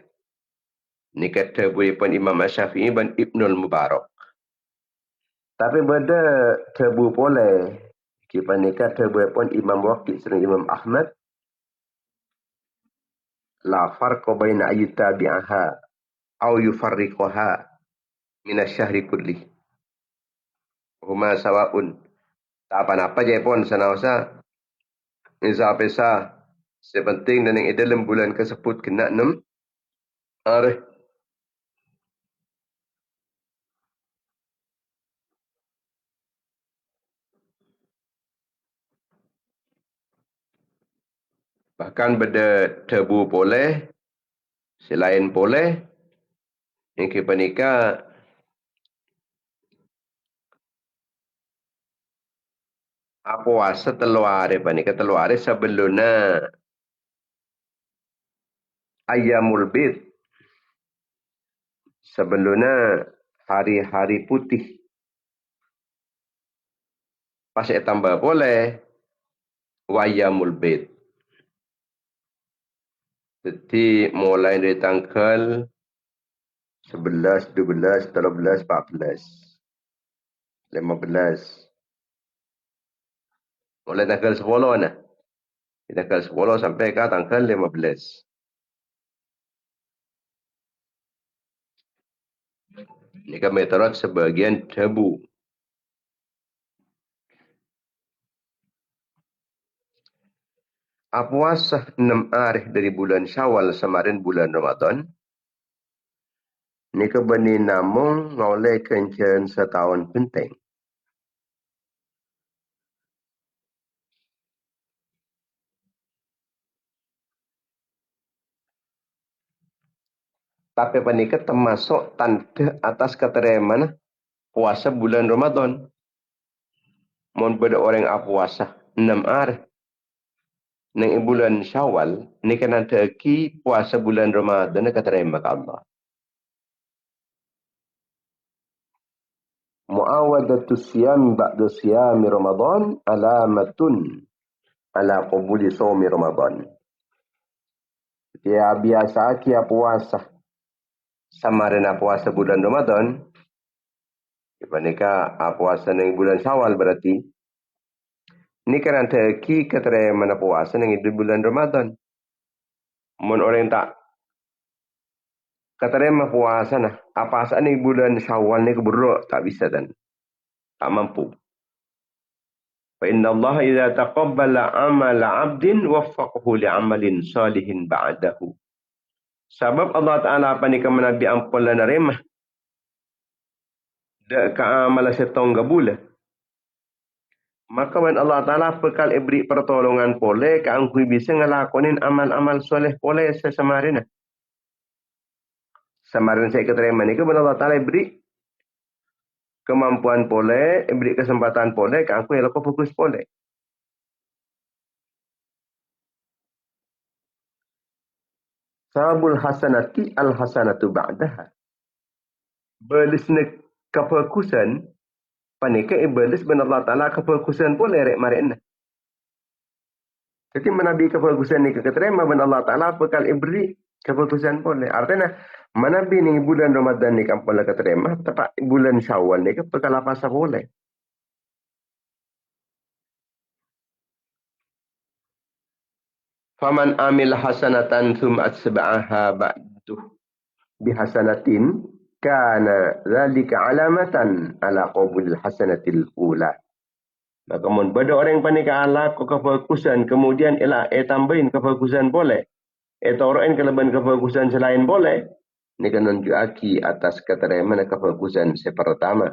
Ni kata pun Imam Syafi'i dan Ibnul Mubarak. Tapi benda tebu boleh. Kita ni kata pun Imam Waqid dan Imam Ahmad. La farqa baina ayyutabi'aha au yufarriquha min asy-syahri kulli. Huma sawa'un. Tak apa-apa je pun sana-sana. Isa pesa. Sepenting dan yang dalam bulan tersebut kena 6 hari. Bahkan benda tebu boleh. Selain boleh. Yang kita nikah. Puasa telur hari panika telur hari sebelumnya Ayyamul Bid. Sebelumnya hari-hari putih. Pas tambah boleh Wayyamul Bid. Jadi mulai dari tanggal 11, 12, 13, 14, 15. Mulai tanggal 10 nah. Tanggal 10 sampai ke tanggal 15. Ini kan meteorot sebagian tebu. Puasa 6 hari dari bulan Syawal semarin bulan Ramadan. Ini kebeni namung ngoleh kencen setahun penting. Tapi panika termasuk tanda atas keterimaan puasa bulan Ramadan. Mun beda orang puasa 6 hari. Nang bulan Syawal, ni kan ada ki puasa bulan Ramadan keterima ke Allah. Muawadatu siyam ba'da siyami Ramadan alamatun ala qabuli sawmi Ramadan. Dia biasa kia puasa samarin puasa bulan Ramadan. Ibanika puasa nang bulan Syawal berarti. Ini kan ada ki keterima puasa nang bulan Ramadan. Mun orang tak Kata remah puasa nah. Apa asal ni bulan Syawal ni keburuk? Tak bisa dan. Tak mampu. Fa inna Allah idza taqabbala amala 'abdin waffaqahu li'amalin salihin ba'dahu. Sebab Allah Taala apa ni ke menabi ampun dan remah. Dak ka amal setong gabula. Maka wan Allah Taala bekal beri pertolongan pole ka angkui bisa ngelakonin amal-amal soleh pole sesamarina. Samarin saya keterima ni ke Allah Taala beri kemampuan pole, beri kesempatan pole ka angkui elok fokus pole. Sabul hasanati al hasanatu ba'daha. Belisna kefokusan panika iblis ben Allah Taala kefokusan pole rek marina. Jadi menabi kefokusan ni keterima ben Allah Taala bekal ibri kefokusan pole. Artinya menabi ni bulan Ramadan ni kan pole keterima tepat bulan Syawal ni ke bekal apa boleh. Faman amil hasanatan thumma atba'aha ba'du bihasanatin kana dzalika alamatan ala qabulil hasanatil ula. Maka mun bada orang yang panik ala kefokusan kemudian ialah tambahin kefokusan boleh. Toroin kelebihan kefokusan selain boleh. Ini kan menunjuki atas keterangan kefokusan pertama.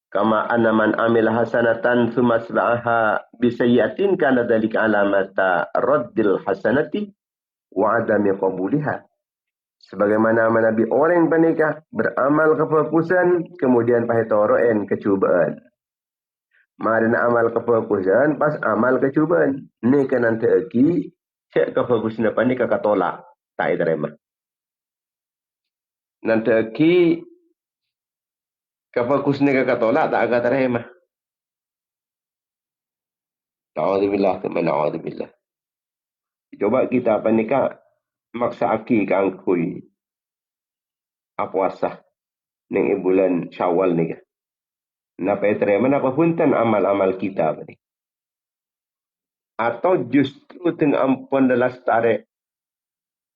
Kama anna man amil hasanatan thumma asba'aha bisayyatin kana dzalika alamata raddil hasanati wa adami qabuliha. Sebagaimana Nabi orang panikah beramal kefokusan kemudian pahe toroen kecubaan. Marina amal kefokusan pas amal kecubaan. Ni kan nanti aki cek kefokusan panik kakak tolak. Tak diterima. Nanti aki kefokusan kakak tolak tak agak terima. Na'udzubillah teman na'udzubillah. Coba kita panikah maksa aki kangkui puasa ning bulan Syawal ni ke. Napa terima napa punten amal-amal kita ni. Atau justru tengah ampun dalam tarik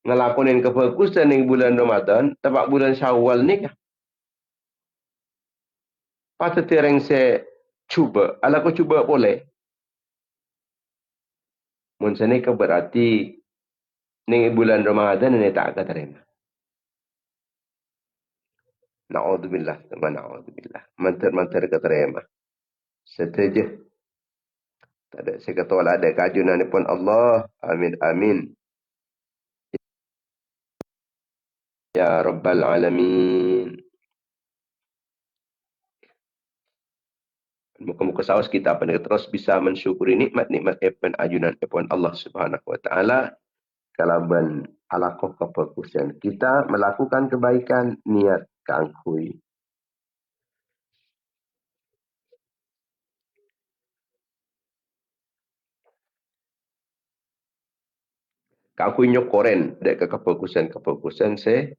ngelakonin kefokusan ning bulan Ramadan tepat bulan Syawal ni ke. Patut tereng se cuba, ala ko cuba boleh. Mun sene ke berarti ning bulan Ramadan ni tak akan terima. Na'udzubillah, teman na'udzubillah. Mantar-mantar keterima. Setuju. Tak ada saya kata wala ada kajunan ni pun Allah. Amin amin. Ya Rabbal Alamin. Muka-muka saus kita pada terus bisa mensyukuri nikmat-nikmat ajunan Allah Subhanahu Wa Taala. Kalaban alakoh kefokusan kita melakukan kebaikan niat kangkui. Kangkui nyokoren dek kefokusan se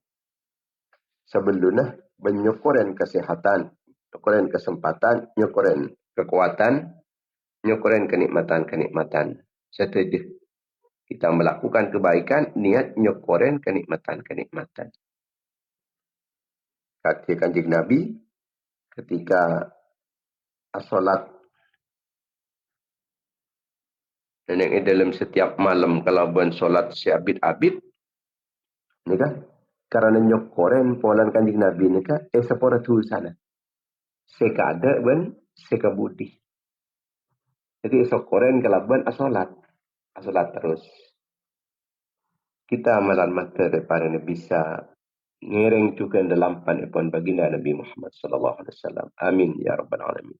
sebelumnya menyokoren kesehatan, nyokoren kesempatan, nyokoren kekuatan, nyokoren kenikmatan. Setuju. Kita melakukan kebaikan, niat nyokoren kenikmatan. Kata Kanjeng Nabi, ketika solat dan yang dalam setiap malam kalau buat solat seabid-abid, ni kan? Karena nyokoren polan Kanjeng Nabi ni kan, sepora tu sana. Seka ada ben, seka budi. Jadi sokoren kalau buat solat terus. Kita amalan mata daripada bisa ngereng juga dalam panipun baginda Nabi Muhammad sallallahu alaihi wasallam. Amin ya rabbal alamin.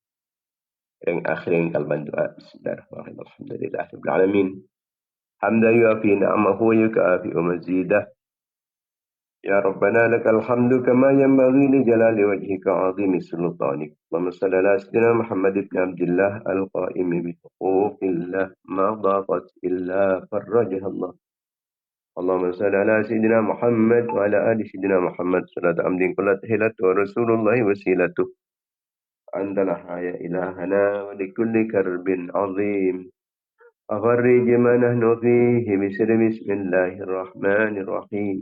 Yang akhirin kalban doa. Bismillahirrahmanirrahim. Alhamdulillahirabbil alamin. Hamdan yuafi ni'amahu wa yukafi mazidah. Ya Rabbana lakal hamdu kama yanbaghi li jalali wajhika 'azimi sultanik. Allahumma shalli ala sayyidina Muhammad ibn Abdullah al-qa'im bi huquqillah ma daqat illa farajah Allah. Allahumma salli ala sayyidina Muhammad wa ala ali sayyidina Muhammad salatu amdin kullat hilatu wa rasulullah wasilatuh andalah ya ilahana wa likulli karbin azim أفرج ما نحن فيه بسم الله الرحمن الرحيم.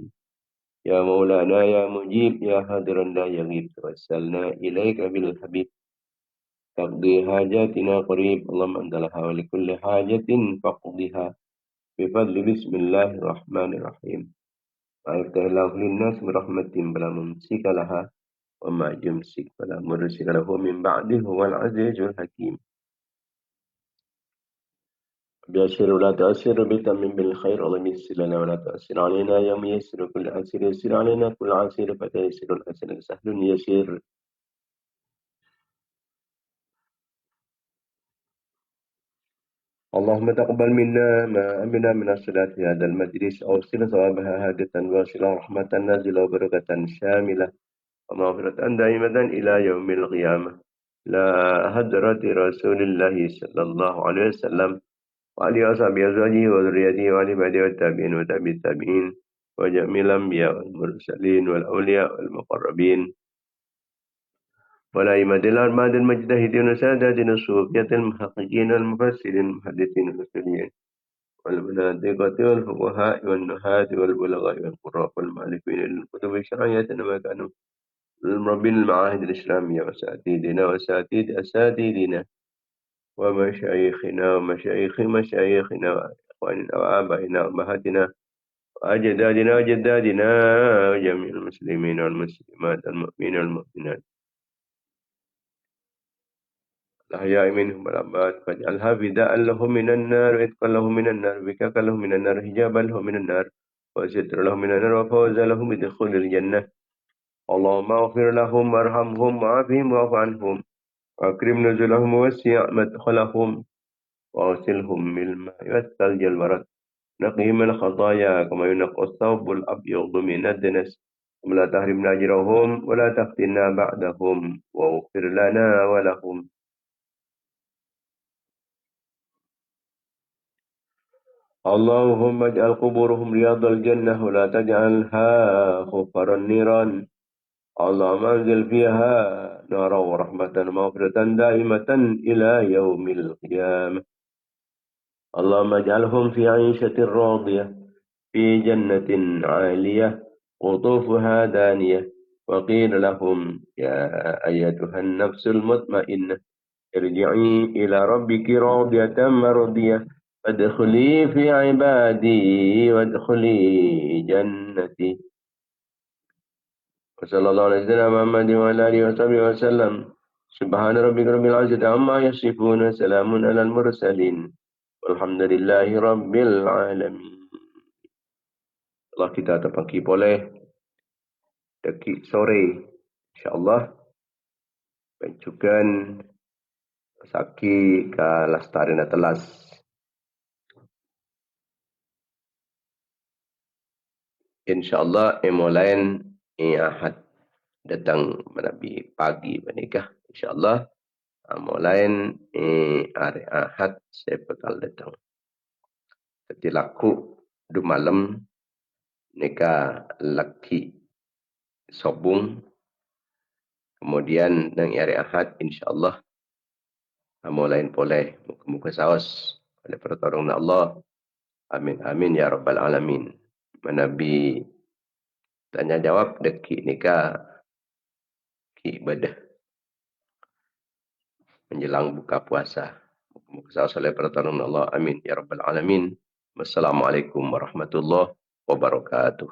يا مولانا يا مجيب يا حاضرا لا يغيب توسلنا إليك بالحبيب تقضي حاجاتنا قريب اللهم أنت لها ولكل حاجة فاقضها بفضل بسم الله الرحمن الرحيم. ويفتح الله للناس برحمة فلا ممسك لها وما يمسك فلا مرسل له من بعده هو العزيز الحكيم. بيسر ولا تؤثر بتمم بالخير اللهم يسر لنا ولا تؤثر علينا يا ميسر كل عسير يسر علينا كل عسير فتيسر العسير سهل يسير. اللهم تقبل منا ما أمنا من الصلاة في هذا المجلس أوصل ثوابها هادة واصلة رحمة نازلة وبركة شاملة ومغفرة دائمة إلى يوم القيامة لا هدرة رسول الله صلى الله عليه وسلم وعلى أصحابه أزواجه وذريته وعلى عباده والتابعين وتابع التابعين وجميع الأنبياء والمرسلين والأولياء والمقربين والأئمة الأربعة المجتهدين وساداتنا الصوفية المحققين المفسرين المحدثين المسلمين والمناطقة والفقهاء والنحاة والبلغاء والقراء والمؤلفين للكتب الشرعية ما كانوا المربين المعاهد الإسلامية وأساتذتنا وأساتذة أساتذتنا ومشايخنا ومشايخ مشايخنا وإخواننا وآبائنا وأمهاتنا وأجدادنا وجدادنا وجميع المسلمين والمسلمات المؤمنين والمؤمنات الأحياء منهم والأموات فاجعلها فداء لهم من النار وإتقا لهم من النار وبكاء لهم من النار حجابا لهم من النار وستر لهم من النار وفوزا لهم بدخول الجنة. اللهم اغفر لهم وارحمهم وعافهم واعف عنهم وأكرم نزلهم ووسع مدخلهم وأغسلهم بالماء والثلج والبرد نقهم من الخطايا كما ينقى الثوب الأبيض من الدنس ولا تحرمنا أجرهم ولا تفتنا بعدهم واغفر لنا ولهم. اللهم اجعل قبورهم رياض الجنة ولا تجعلها خفر النيران. اللهم انزل فيها نارا ورحمة مغفرة دائمة إلى يوم القيامة. اللهم اجعلهم في عيشة راضية في جنة عالية قطوفها دانية وقيل لهم يا أيتها النفس المطمئنة ارجعي إلى ربك راضية مرضية فادخلي في عبادي وادخلي جنتي. وصلى الله على سيدنا محمد وعلى آله وصحبه وسلم. سبحان ربك رب العزة عما يصفون وسلام على المرسلين والحمد لله رب العالمين. Setelah kita terbangkit boleh dekik sore insyaallah pencukan saki ke Lestari Telas. InsyaAllah lain Ahad datang menabi pagi menikah. InsyaAllah lain hari Ahad saya bakal datang. Jadi laku du malam nikah laki sobung. Kemudian nang hari Ahad insyaAllah lain boleh muka-muka saos oleh pertolongan Allah. Amin amin ya rabbal alamin. Menabi tanya jawab deki nikah ki ibadah menjelang buka puasa. Muka oleh pertolongan Allah. Amin ya rabbal alamin. Wassalamualaikum warahmatullahi wabarakatuh.